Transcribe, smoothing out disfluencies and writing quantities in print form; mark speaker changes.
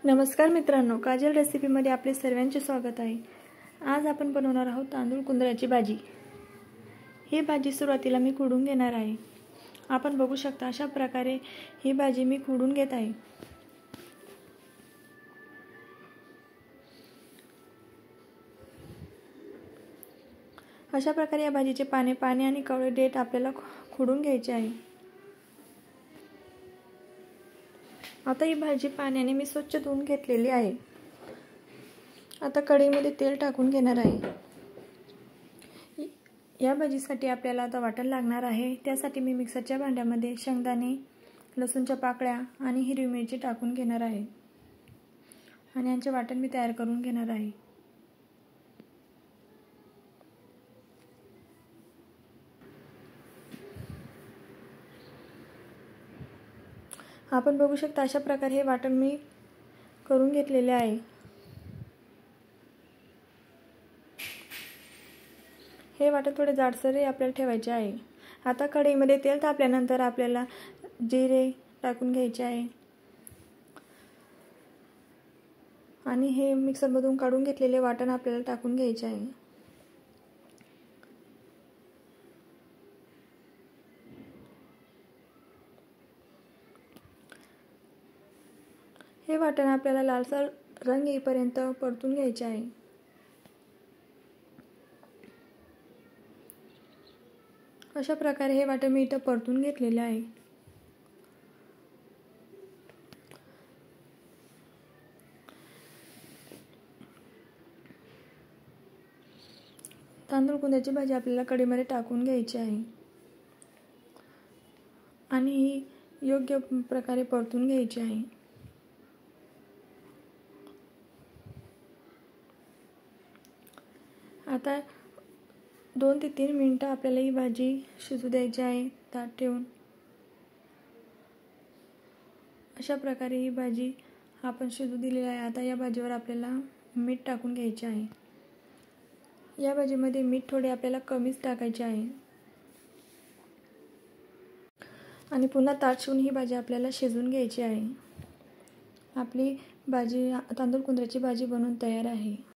Speaker 1: नमस्कार मित्रांनो, काजल रेसिपीमध्ये आपले सर्वांचे स्वागत आहे। आज आपण बनवणार आहोत तांदूळ कुंदराची भाजी। ही भाजी सुरुवातीला मी खुडून घेणार आहे। आपण बघू शकता अशा प्रकारे ही भाजी मी खुडून घेत आहे। अशा प्रकारे या भाजीचे पाणी आणि कवळे देठ आपल्याला खुडून घ्यायचे आहे। आता ही भाजी पाण्याने मी स्वच्छ धुवून घेतलेली आहे। आता कढईमध्ये तेल टाकून घेणार आहे। या भाजीसाठी आपल्याला आता वाटण लागणार आहे। त्यासाठी मी मिक्सरच्या भांड्यामध्ये शेंगदाणे, लसूणच्या पाकळ्या आणि हिरवी मिरची टाकून घेणार आहे आणि यांचे वाटण मी तयार करून घेणार आहे। आपण बघू शकता अशा प्रकारे हे वाटण मी करून घेतलेले आहे। हे वाटण थोडे जाडसर आपल्याला ठेवायचे आहे। आता कढईमध्ये तेल तापल्यानंतर आपल्याला जिरे टाकून घ्यायचे आहे आणि हे मिक्सरमधून काढून घेतलेले वाटण आपल्याला टाकून घ्यायचे आहे। हे वाटण आपल्याला लालसर रंग येईपर्यंत परतून घ्यायचे आहे। अशा प्रकारे हे वाटण मी इथे परतून घेतलेले आहे। तांदूळ कुंदराची भाजी आपल्याला कढईमध्ये टाकून घ्यायची आहे आणि ही योग्य प्रकारे परतून घ्यायची आहे। आता 2 ते 3 मिनिटं आपल्याला ही भाजी शिजू द्यायची आहे ताट ठेवून। अशा प्रकारे ही भाजी आपण शिजू दिलेली आहे। आता या भाजीवर आपल्याला मीठ टाकून घ्यायचे आहे। या भाजीमध्ये मीठ थोडे आपल्याला कमीच टाकायचे आहे आणि पुन्हा ताट ठेवून ही भाजी आपल्याला शिजवून घ्यायची आहे। आपली भाजी तांदूळ कुंदराची भाजी बनवून तयार आहे।